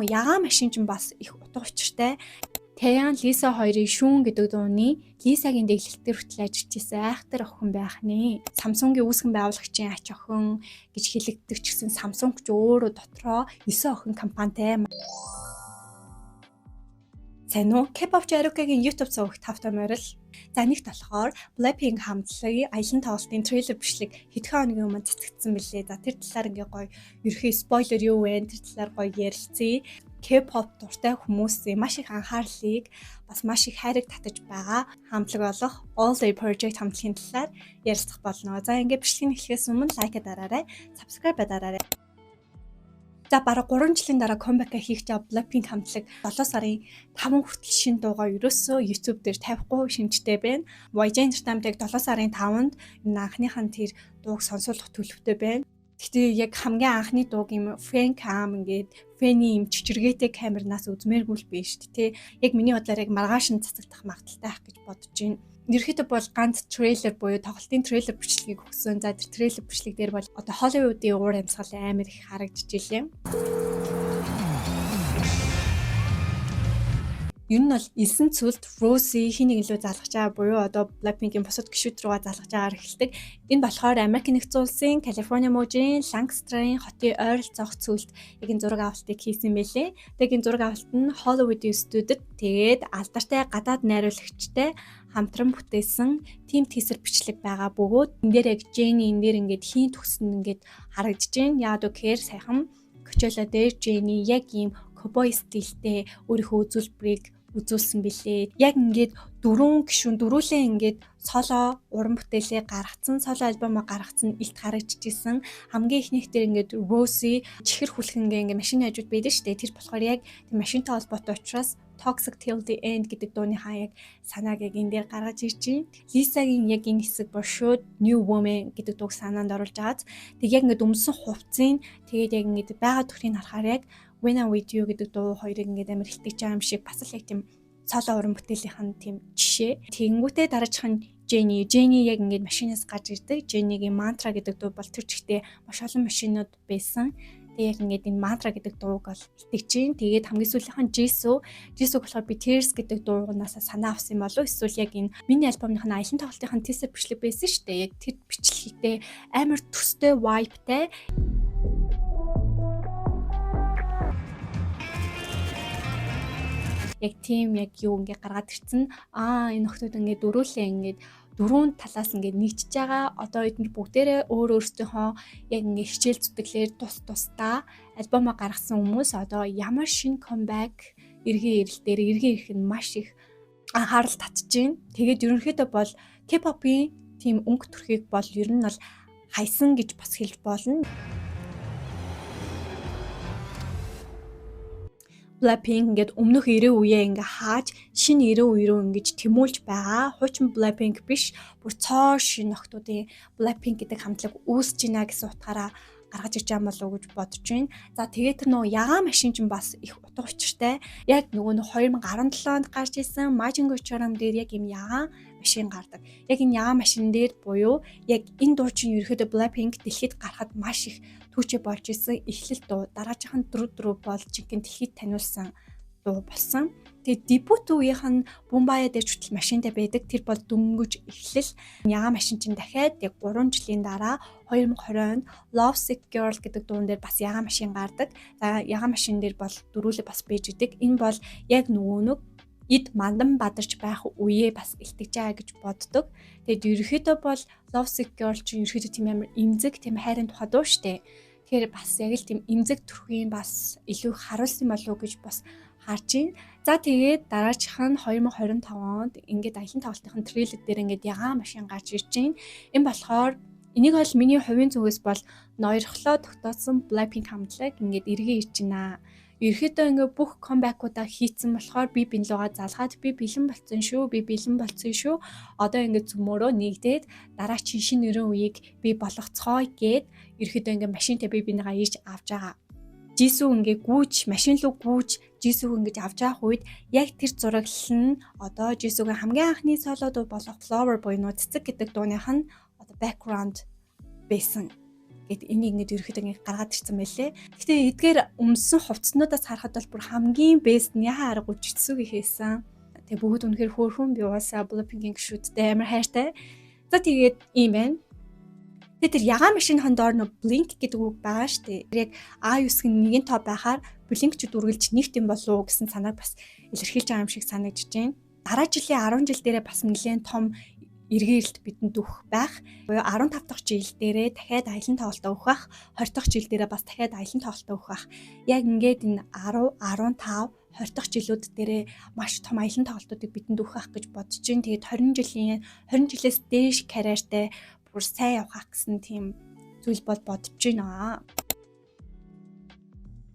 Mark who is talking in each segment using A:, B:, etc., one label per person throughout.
A: нөө ягаан машин ч бас их утга учиртай. Таян Лиса хоёрын шүүн гэдэг дууны Лисагийн дэглэлтээр хүртэл ажиллаж исэн айхтар охин байх нэ. Samsung-ийн үүсгэн байгуулагчийн ач охин гэж хэлэгддэг ч гэсэн Samsung ч өөрөө дотроо 9 охин компанитай. Сайн уу? K-pop Jaruka-гийн YouTube цуврагт тавтай морил. За нэгт болохоор Blackpink хамтлагийн аялан тоглолтын трейлер бичлэг хэдхэн хоногийн өмнө цацагдсан билээ. За тэр талаар ингээ гоё ерхий спойлер юу вэ? Тэр талаар гоё ярилцъя. K-pop дуртай хүмүүсийн маш их анхаарлыг бас маш их хайрыг татаж байгаа хамтлаг болох All Day Project хамтлагийн талаар ярилцах болно. За ингээд бичлэгийг эхлэхээс өмнө лайк дараарай, subscribe дараарай. За бараг 3 жилийн дараа comeback хийх жав Blackpink хамтлаг 7 сарын 5 хүртэл шин дуугаа ерөөсөө YouTube дээр тавихгүй шинжтэй байна. YG Entertainment-ийг 7 сарын 5-нд анхныхан тэр дууг сонсуулах төлөвтэй байна. Гэхдээ яг хамгийн анхны дууг юм fan cam ингээд фэний юм чичиргээтэй камернаас үзмээргүй л биш тий. Яг миний бодлоор яг маргааш нь цацагдах магадaltaй ах гэж бодож байна. Ерөнхийдөө бол ганц трейлер буюу тоглолтын трейлер бичлэгийг өгсөн. За тэр трейлер бичлэг дээр бол одоо Hollywood-ийн уур амьсгал амар их харагдаж илээ. Ер нь бол элсэн цүлд Rosie хэнийг илүү залгаж байгаа буюу одоо Blackpink-ийн бусад гишүүд рүүгээ залгаж байгаагаар эхэлдэг. Энэ болохоор Америк нэгдсэн улсын Калифорни мужийн Lancaster-ын хотын ойролцоох цүлд яг энэ зураг авалтыг хийсэн байлээ. Тэгээд энэ зураг авалт нь Hollywood-ийн студид тэгээд алдартай гадаад найруулагчтай хамтран бүтээсэн team teaser бичлэг байгаа бөгөөд энэ дээр яг Jennie энэ дээр ингээд хийн төгсөнд ингээд харагдаж байна. Яагаад гэхээр сайхан Coachella дээр Jennie яг ийм cowboy стилтэй өөрийнхөө үзүүлбэрийг үзүүлсэн билээ. Яг ингээд дөрвөн гишүүн дөрүүлээ ингээд соло уран бүтээлээ гаргацсан, соло альбомоо гаргацсан илт харагдаж исэн. Хамгийн ихнийхтэр ингээд Rosie чихэр хүлхэнгээ ингээд машины хажууд байдаг шүү дээ. Тэр болохоор яг тэр машинтай холбоотой учраас Toxic Till the End гэдэг дууныхаа яг санааг яг энэ дээр гаргаж ирж байна. Лисагийн яг энэ хэсэг бошууд New Woman гэдэг дууг санаанд оруулж байгааз. Тэг яг ингээд өмсөн хувцсыг тэгээд яг ингээд байгаа төрхийг харахаар яг When I'm with you гэдэг дуу хоёрыг ингээд амар хилтэж байгаа юм шиг бас л яг тийм соло уран бүтээлийнхэн тийм жишээ. Тэнгүүтээ дараачих нь Jennie яг ингээд машинаас гарч ирдэг. Jennie-гийн Mantra гэдэг дуу бол тэр чигтээ маш олон машинууд байсан. Тэгээ яг ингээд энэ Mantra гэдэг дууг бол хилтэж чинь. Тэгээд хамгийн сүүлийнх нь Jisoo болохоор би Tears гэдэг дуугнаас санаа авсан юм болов эсвэл яг энэ миний альбомных нь аялан тоглолтын teaser бичлэг байсан шүү дээ. Яг тэр бичлэгтэй амар төстэй vibeтай яг тийм яг юу ингээ гаргаад ирсэн. Энэ охтууд ингээ дөрүүлээ ингээ дөрвөн талаас ингээ нэгжиж байгаа. Одоо эдгээр бүгдээрээ өөрсдийнхөө яг ингээ хичээл зүтгэлээр тусдаа альбомоо гаргасан хүмүүс одоо ямар шин comeback эргэн ирэх нь маш их анхаарал татж байна. Тэгээд ерөнхийдөө бол K-pop-ийн тийм өнгө төрхийг бол ер нь бол хайсан гэж бас хэлж болно. Blackpink ингээд өмнөх 90 үеэ ингээ хааж шинэ 90 үе рүү ингэж тэмүүлж байгаа. Хуучин Blackpink биш, бүр цоо шинэ охтуудын Blackpink гэдэг хамтлаг үүсэж байна гэсэн утгаараа гаргаж ирж байгаа болов уу гэж бодож байна. За тэгээд тэр нөгөө ягаан машин ч бас их утга учиртай. Яг нөгөө 2017 онд гарч ирсэн Majin Gocharam дээр яг юм ягаан машин гардаг. Яг энэ ягаан машин дээр буюу яг энэ дуу чинь ерөөхдөө Blackpink дэлхийд гарахад маш их түүчээ болж исэн эхлэл дуу. Дараагийнх нь дөрөв бол жинхэнэ дэлхийд таниулсан дуу болсон. Тэгээд дебют үеийнх нь Бумбая дээр хүртэл машинтай байдаг. Тэр бол дөнгөж эхлэл. Ягаан машин чинь дахиад яг 3 жилийн дараа 2020 онд Love Sick Girl гэдэг дуун дээр бас ягаан машин гардаг. За ягаан машин дээр бол дөрүүлээ бас бэж идэг. Энэ бол яг нөгөө эд мандан бадарч байх үеэ бас илтгэж байгаа гэж боддог. Тэгээд ерөөхдөө бол Love Sick Girl чинь ерөөхдөө тийм амар эмзэг, тийм хайрын тухай дуу штэ. Тэгэхээр бас яг л тийм эмзэг төрхийн бас илүү харуулсан болов уу гэж бас харж байна. За тэгээд дараачих нь 2025 онд ингээд аялан тоглолтын трейлер дээр ингээд ягаан машин гарч ирж байна. Энэ болохоор энийг бол миний хувийн зүгээс бол ноёрхлоо тогтоосон Blackpink хамтлаг ингээд эргэн ирж байна. Ерөөхдөө ингээ бүх comeback-уудаа хийцэн болохоор би бинлуугаа залгаад би бэлэн болсон шүү. Одоо ингээ цөмөрөө нэгдээд дараа чинь шинэ 90 үеийг би болгоцгоё гэд ерөөхдөө ингээ машинтай би бинийгаа ирж авч байгаа. Jisoo ингээ машин руу гүйж Jisoo ингээ авч явах үед яг тэр зураглал нь одоо Jisoo-гийн хамгийн анхны соло дуу болох Flower буюу цэцэг гэдэг дууных нь одоо background байсан Гэт энийг ингээд ерөөхдөө ингээд гаргаад ирсэн байлээ. Гэхдээ эдгээр өмсөн хувцснуудаас харахад бол бүр хамгийн бест нь яхаа аргагүй житсүг хийсэн. Тэгээ бүгд үнэхээр хөөрхөн би уусаа Blackpink шүттэй амар хайртай. За тэгээд ийм байна. Тэгээд тэр ягаан машинын доор нөө Blink гэдэг үг байгаа шүү дээ. Яг A9-ийн нэгэн тоо байхаар Blink-чуд үргэлж нэгт юм болов уу гэсэн санааг бас илэрхийлж байгаа юм шиг санагдаж байна. Дараа жилийн 10 жил дээрээ бас нэлээд том эргээрэлт бидэнд өгөх байх. 15 дахь жил дээрээ дахиад аялын тоглолтоо өгөх байх. 20 дахь жил дээрээ бас дахиад аялын тоглолтоо өгөх байх. Яг ингээд энэ 10, 15, 20 дахь жилүүд дээрээ маш том аялын тоглолтуудыг бидэнд өгөх байх гэж бодож байна. Тэгээд 20 жилээс дээш карьертай бүр сайн явах гэсэн тийм зүйл бол бодож байна.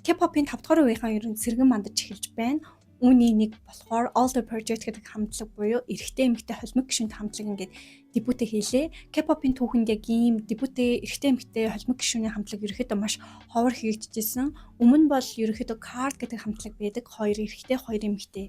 A: K-pop-ийн 5 дахь үеийнхэн ер нь сэргэн мандаж эхэлж байна. Үүний нэг болохоор All The Project гэдэг хамтлаг буюу эрэгтэй эмэгтэй холимог гишүүнтэй хамтлаг ингээд дебютэ хийлээ. K-pop-ийн түүхэнд яг ийм дебютэ эрэгтэй эмэгтэй холимог гишүүний хамтлаг ерөөхдөө маш ховор хийгдчихсэн. Өмнө бол ерөөхдөө Card гэдэг хамтлаг байдаг. 2 эрэгтэй, 2 эмэгтэй.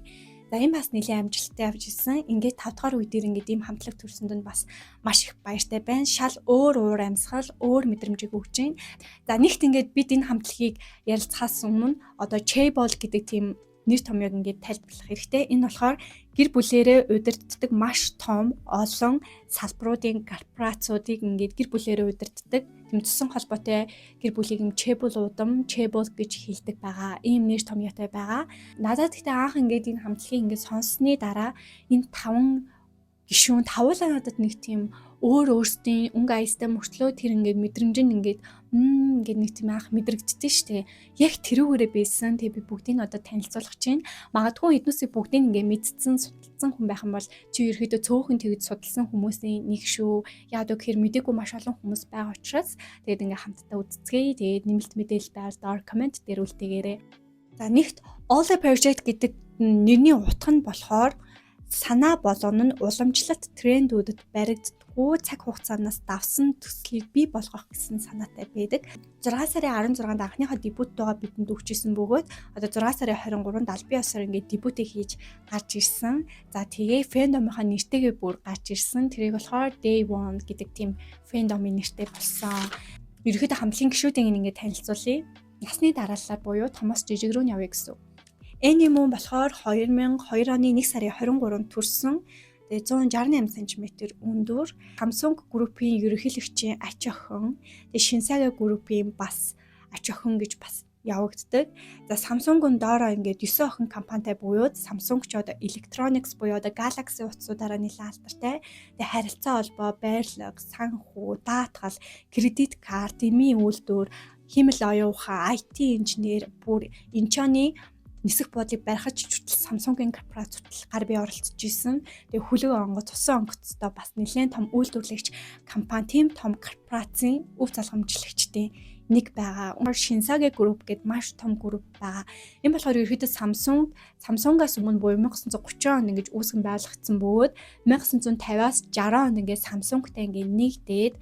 A: За энэ бас нэлээд амжилттай явж ирсэн. Ингээд 5 дахь үе дээр ингээд ийм хамтлаг төрсөнд нь бас маш их баяртай байна. Шал өөр уур амьсгал, өөр мэдрэмжийг өгч байна. За нэгт ингээд бид энэ хамтлагийг ярилцахаас өмнө одоо Chaebol гэдэг тийм нэр томьёог ингээд тайлбарлах хэрэгтэй. Энэ болохоор гэр бүлээрээ удирддаг маш том олон салбаруудын корпорациудыг ингээд гэр бүлээрээ удирддаг тэмцсэн холбоотой гэр бүлийг Chaebol удам Chaebol гэж хэлдэг байгаа. Ийм нэр томьёотой байгаа. Надад гэхдээ анх ингээд энэ хамтлагийг ингээд сонссны дараа энэ 5 гишүүн тавуулаа надад нэг тийм өөрсдийн өнгө аястай мөртлөө тэр ингээд мэдрэмж нь ингээд нэг тийм анх мэдрэгддээ штэ. Яг тэрүүгээрээ байсан. Тэгээ би бүгдийг нь одоо танилцуулах чинь. Магадгүй эднүсийг бүгдийг ингээд мэдсэн, судалсан хүн байх юм бол чи ерөөдөө цөөхөн тэгж судалсан хүмүүсийн нэг шүү. Яг гэхээр мэдээгүй маш олон хүмүүс байгаа учраас тэгээд ингээд хамтдаа үзцгээе. Тэгээд нэмэлт мэдээлэл байвал доор комент дээр үлдээгээрэй. За нэгт All The Project гэдэг нэрний утга нь болохоор санаа болгоно нь уламжлалт трендүүдэд баригддаггүй цаг хугацаанаас давсан төслийг бий болгох гэсэн санаатай байдаг. 6 сарын 16-нд анхныхаа дебюттэйгээ бидэнд өгчээсэн бөгөөд одоо 6 сарын 23-нд аль бие усаар ингээд дебютээ хийж гарч ирсэн. За тэгээ фэндомынхаа нэртэйгээ бүр гарч ирсэн. Тэрийг болохоор Day One гэдэг тийм фэндомын нэртэй болсон. Ерөнхийдөө хамтлагийн гишүүдийг ингээд танилцуулъя. Насны дараалал буюу томоос жижиг рүү явъя гэсэн. Эний мөн болохоор 2002 оны 1 сарын 23-нд төрсөн. Тэгээ 168 см өндөр. Samsung группийн ерөнхийлөгчийн ач охин. Тэгээ Shinsegae группийн бас ач охин гэж бас явагддаг. За Samsung-ын доороо ингээд 9 охин компанитай буюу Samsung ч одоо Electronics буюу одоо Galaxy утсуудаараа нэлээд алдартай. Тэгээ харилцаа холбоо, байрлал, санхүү, даатгал, кредит карт, эмийн үйлдвэр, химэл оюун ухаан, IT инженер бүр энчоны нисэх буудлыг барихад хүртэл Samsung-ын корпорац хүртэл гар бие оролцож исэн. Тэгээ хүлэг онгоц, цусан онгоцтой бас нэлээд том үйлдвэрлэгч компани, тийм том корпорацийн өв залгамжлагчдын нэг байгаа. Shinsegae Group гэдэг маш том групп байгаа. Энэ болохоор ерөөдөө Samsung-аас өмнө буюу 1930 онд ингэж үүсгэн байгуулагдсан бөгөөд 1950-аас 60 онд ингээд Samsung-тай ингээд нэгдээд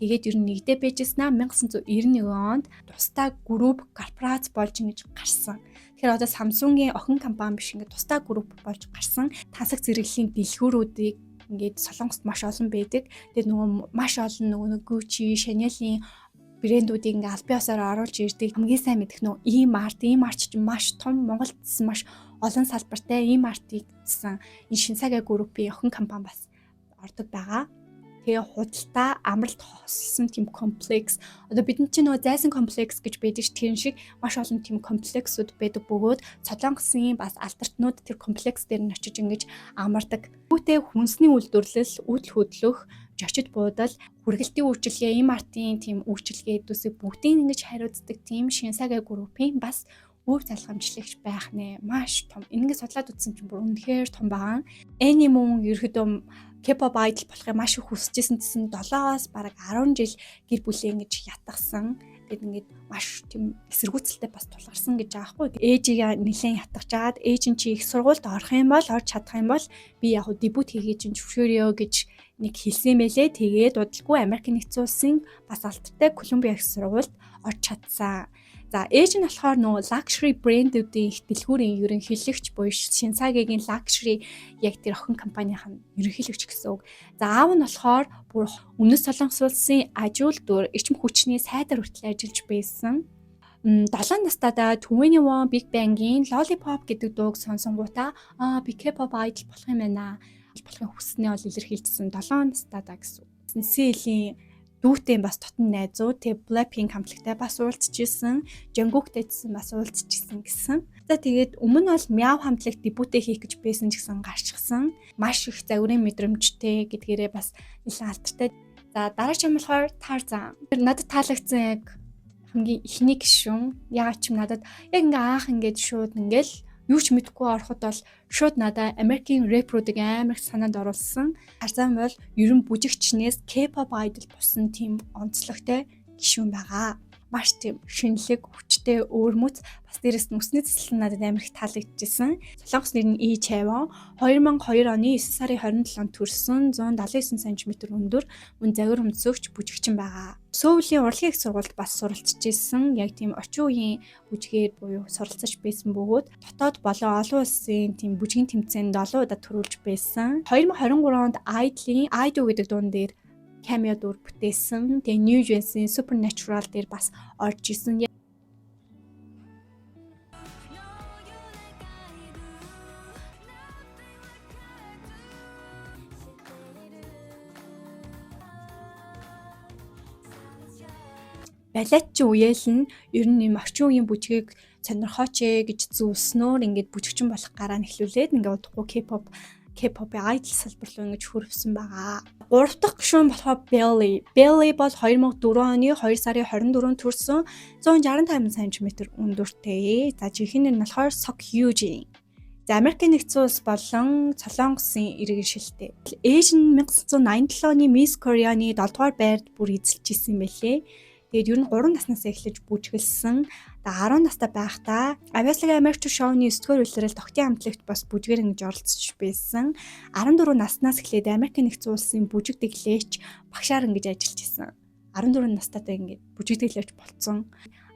A: тэгээд ер нь нэгдээ байжснаа 1991 онд тусдаа групп корпорац болж ингэж гарсан. Тэгэхээр одоо Samsung-ийн охин компани биш ингээд тусдаа групп болж гарсан. Тасаг зэрэглэлийн дэлгүүрүүдийг ингээд Солонгост маш олон байдаг. Тэгээд нөгөө маш олон нөгөө Gucci, Chanel-ийн брэндүүдийг ингээд аль бие усаар оруулж ирдэг. Хамгийн сайн мэдэх нөгөө E-Mart ч маш том Монголд маш олон салбартай E-Mart-ийг гэсэн энэ Shinsegae Group-ийн охин компани бас ордог байгаа. Тэгээ худалдаа амралт хослсон тийм комплекс. Одоо бидэнд чинь нөгөө зайсан комплекс гэж байдаг ш. Тэр шиг маш олон тийм комплексүүд байдаг бөгөөд Солонгосын бас алдартнууд тэр комплекс дээр нь очиж ингэж амардаг. Үүтэй хүнсний үйлдвэрлэл, үйл хөдлөх, жочид буудал, хүргэлтийн үйлчилгээ, E-Mart-ийн тийм үйлчилгээдүүсийг бүгдийг ингэж хариуцдаг тийм Shinsegae Group-ийн бас өв залгамжлагч байх нэ маш том. Энэгээ судлаад үзсэн чинь бүр үнэхээр том байгаа. Эний мөн ерөөдөө K-pop idol болохыг маш их хүсэжсэн гэсэн 7-аас бараг 10 жил гэр бүлээ ингэж ятгсан. Тэгэд ингээд маш тийм эсэргүүцэлтэй бас тулгарсан гэж байгаа хгүй. Ээжигээ нэлээд ятгачаад ээж нь чи их сургуульд орох юм бол орж чадах юм бол би яг дебют хийгээ чинь зөвшөөрөё гэж нэг хэлсэн мэлээ. Тэгээд удалгүй Америк нэгдсэн улсын бас алдартай Колумбия их сургуульд орж чадсан. За ээж нь болохоор нөгөө luxury брэндүүдийн их дэлгүүрийн ерөнхийлөгч буюу Shinsegae-гийн luxury яг тэр охин компанийн ерөнхийлөгч гэсэн үг. За аав нь болохоор бүр Өмнөд Солонгос улсын ажилтнууд эрчим хүчний сайдаар хүртэл ажиллаж байсан. 7 настайдаа 21 Big Bang-ийн Lollipop гэдэг дууг сонсонгуудаа би K-pop idol болох юм байна. Болохын хүснээ бол илэрхийлжсэн 7 настайдаа гэсэн. CL-ийн дүүтэй бас тотон найзууд тэг Blackpink хамтлагтай бас уулзчихсан, Jungkookтэйсэн бас уулзчихсан гэсэн. За тэгээд өмнө бол Meow хамтлагт дебютээ хийх гэж байсан ч гэсэн гарчихсан. Маш их загварын мэдрэмжтэй гэдгээрээ бас нэлээд алдартай. За дараагийн юм болохоор Tarzan. Надад таалагдсан яг хамгийн ихний гишүүн. Яагаад ч юм надад яг ингээ анх ингээд шууд ингээл юу ч мэдэхгүй ороход бол шууд надаа Америкийн рэпруудыг амар их санаанд оруулсан. Tarzan бол ерөн бүжигчнээс K-pop idol болсон тийм онцлогтой гишүүн байгаа. Маш тийм шинэлэг, хүчтэй, өөрмөц бас дээрэс нь үсний цэцлэн надад амар их таалагдчихсан. Солонгос нэр нь Lee Chaewon 2002 оны 9 сарын 27-нд төрсөн 179 см өндөр мөн загвар өмсөгч бүжигчин байгаа. Сөүлийн урлагийн их сургуульд бас суралцж ирсэн. Яг тийм орчин үеийн бүжгээр буюу суралцж байсан бөгөөд дотоод болон олон улсын тийм бүжгийн тэмцээнд олон удаа төрүүлж байсан. 2023 онд Idol-ийн Idol гэдэг дуун дээр cameo дүр бүтээсэн. Тэгээ New Jersey Supernatural дээр бас орж исэн. Балетчин үеэл нь ер нь юм орчин үеийн бүжгийг сонирхооч гэж зүйлснөөр ингээд бүжигчин болох гараа нэхлүүлээд ингээд удахгүй K-pop-ийн idol салбар руу ингэж хөрвсөн байгаа. 3 дахь гишүүн болохоор Belly. Belly бол 2004 оны 2 сарын 24-нд төрсэн 165 см өндөртэй. За жинхэнэ нь болохоор Seokhyun. За Америкийн нэгдсэн улс болон Солонгосын иргэншилтэй. Ээж нь 1987 оны Miss Korea-ны 7 дугаар байрд бүр эзэлж исэн байлээ. Тэгээд ер нь 3 наснаас эхлэж бүжгэлсэн. 10 настай байхдаа Авиаслага Америкч шоуны 9-р улирал тогтын хамтлагт бас бүжгээр ингэж оролцож байсан. 14 наснаас эхлээд Америкийн нэгдсэн улсын бүжиг дэглээч багшаар ингэж ажиллаж исэн. 14 настайдаа ингэж бүжиг дэглээч болцсон.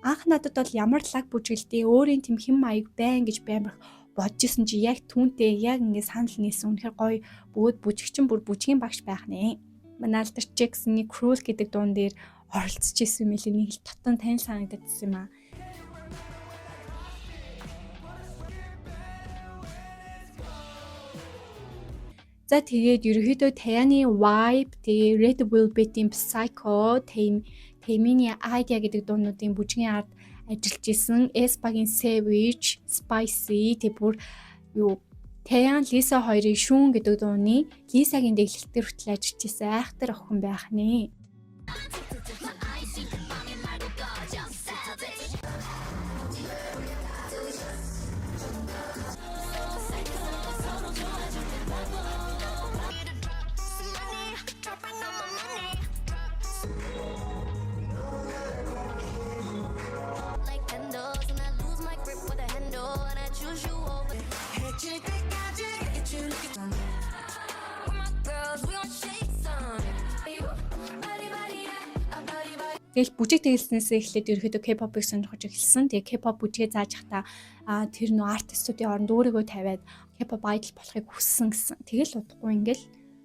A: Анх надад бол ямар лаг бүжгэлдээ өөрийн тэм хэм маяг байн гэж баймар бодож исэн чи яг түүнтэй яг ингэ санал нийсэн. Үнэхээр гоё бөгөөд бүжигчин бүр бүжгийн багш байх нэ. Манай алдарч Jackson-ы Cruel гэдэг дуун дээр оролцож исэн мэлээ нэг л татан тань санагдчихсан юм аа. За тэгээд ерөөхдөө Tayani Vibe, тэгээ Red Velvet-ийн Psycho, Taemin's Idea гэдэг дуунуудын бүжгийн ард ажиллаж исэн. aespa-гийн Savage, Spicy тэг бүр юу Taeyan Lisa хоёрын Шүүн гэдэг дууны Lisa-гийн дэглэлтээр хүртэл ажиллаж исэн айхтар охин байх нэ. Тэгэл бүжиг тэглэснээсээ эхлээд ерөөхдөө K-pop-ыг сонирхож эхэлсэн. Тэгээ K-pop бүжгээ зааж хата тэр нөө артистуудын оронд өөрийгөө тавиад K-pop idol болохыг хүссэн гэсэн. Тэгэл удахгүй ингээл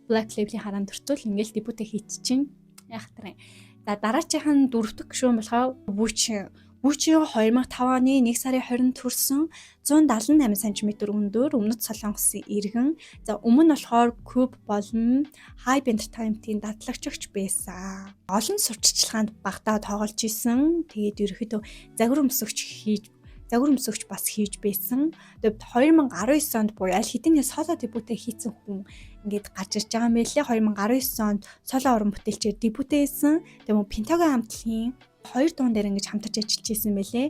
A: Black Label-ийн хараанд төртөл ингээл дебютээ хийчихин. Яхтрын. За дараагийн 4 дахь гишүүн болохоор Wuchen. Wuchen 2005 оны 1 сарын 20-нд төрсэн 178 см өндөр Өмнөд Солонгосын иргэн. За өмнө нь болохоор Cube болон Hybe Entertainment-ийн дадлагчигч байсан. Олон сурталчилгаанд багтаа тоглож исэн. Тэгээд ерөөхдөө загвар өмсөгч бас хийж байсан. Тэгээд 2019 онд буюу аль хэдийн соло дебютээ хийсэн хүн ингээд гарч ирж байгаа юм байлээ. 2019 онд соло уран бүтээлчээр дебютээ хийсэн. Тэгээд мөн Pentagon хамтлагийн 2 дуун дээр ингэж хамтарч ажиллаж исэн байлээ.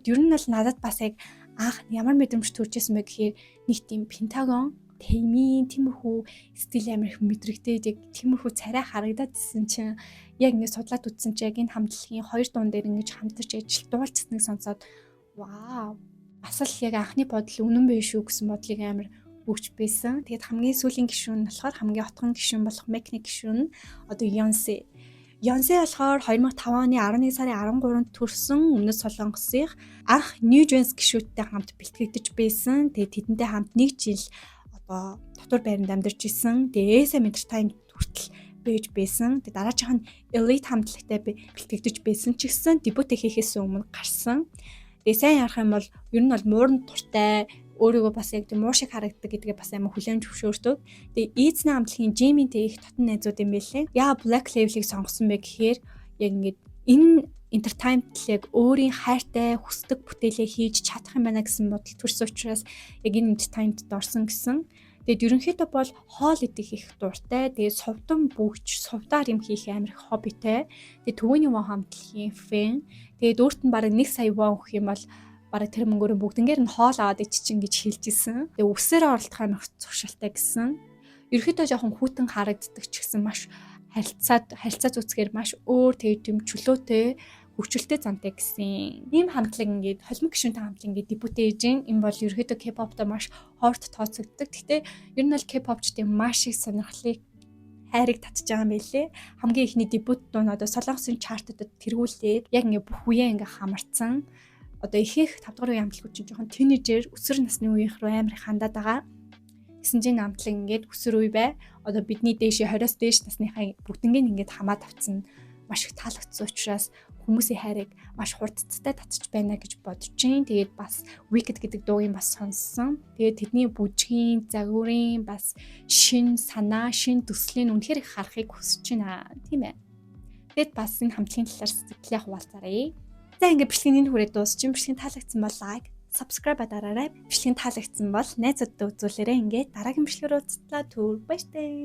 A: Ер нь бол надад бас яг анх ямар мэдрэмж төрж исэн бэ гэхээр нэг тийм Pentagon Taemin тиймэрхүү стил амар их мэдрэгдээд яг тиймэрхүү царай харагдадсэн чинь яг ингэ судлаад үзсэн чинь яг энэ хамтлагийн 2 дуун дээр ингэж хамтарч ажил дуулцсныг сонсоод вау бас л яг анхны бодол үнэн биш үү гэсэн бодлыг амар өгч байсан. Тэгээд хамгийн сүүлийн гишүүн нь болохоор хамгийн отгон гишүүн болох Мекний гишүүн нь одоо Бейонсе. Бейонсе болохоор 2005 оны 11 сарын 13-нд төрсөн Өмнөд Солонгосын анх New Jeans гишүүдтэй хамт бэлтгэгдэж байсан. Тэгээд тэдэнтэй хамт 1 жил одоо дотор байранд амьдарч исэн. Тэгээд SM Entertainment хүртэл байж байсан. Тэгээд дараачих нь Elite хамтлагтай бэлтгэгдэж байсан ч гэсэн дебютээ хийхээс өмнө гарсан. Тэгээд сайн ярих юм бол ер нь бол муурын дуртай, өөрийгөө бас яг тийм муу шиг харагддаг гэдгээ бас амар хүлээн зөвшөөрдөг. Тэгээд эзний хамтлагийн Jiminтэй их дотн найзууд юм байлээ. Яа Black Label-ыг сонгосон бэ гэхээр яг ингээд энэ entertainment-ийг өөрийн хайртай хүсдэг бүтээлээ хийж чадах юм байна гэсэн бодол төрсөн учраас яг энэ entertainment-д орсон гэсэн. Тэгээд ерөнхийдөө бол хоол идэх их дуртай. Тэгээд совдон бөгж, совдаар юм хийх амар их хоббитэй. Тэгээд төвөний вон хамтлагийн фэн. Тэгээд өөрт нь бараг 1 сая вон өгөх юм бол бараг тэр мөнгөөр бүгднгээр нь хоол аваад иччин гэж хэлж исэн. Тэгээд үсээрээ оролдох амар зуршилтай гэсэн. Ерөнхийдөө жоохон хүүтэн харагддаг ч гэсэн маш харилцаа зүцгээр маш өөр тэгээд юм чөлөөтэй хөгжилтэй зантай гэсэн. Ийм хамтлаг ингээд холимог гишүүнтэй хамтлаг ингээд дебютээ ээжин. Энэ бол ерөөдөө K-pop-тай маш хорт тооцогддог. Гэхдээ ер нь бол K-pop-чдын маш их сонирхлыг хайрыг татж байгаа юм байлээ. Хамгийн ихний дебют дуунуудаа солонгосын чартуудад тэргүүлээд яг ингээд бүх үеэ ингээд хамарцсан. Одоо ихэнх 5 дугаар үеийн хамтлагууд чинь жоохон тинейжер өсвөр насны үеийнх рүү амар их хандаад байгаа. Гэсэн чинь хамтлаг ингээд өсвөр үе бай. Одоо бидний дээшээ 20-оос дээш насныхаа бүгднийг ингээд хамаад авцсан маш их таалагдсан учраас хүмүүсийн хайрыг маш хурдцтай татчих байна гэж бодож чинь. Тэгээд бас Wicked гэдэг дуугийн бас сонссон. Тэгээд тэдний бүжгийн, загварын бас шин санаа, шин төслийн үнэхээр их харахыг хүсэж байна. Тийм ээ. Тэгээд бас энэ хамтлагийн талаар сэтгэлээ хуваалцаарай. За ингээд бичлэгийн хүрээд дуусчихин. Бичлэг таалагдсан бол лайк, subscribe дараарай. Бичлэг таалагдсан бол найзуудтай үзүүлээрэй. Ингээд дараагийн бичлэгээр уулзлаа. Түр баяртай.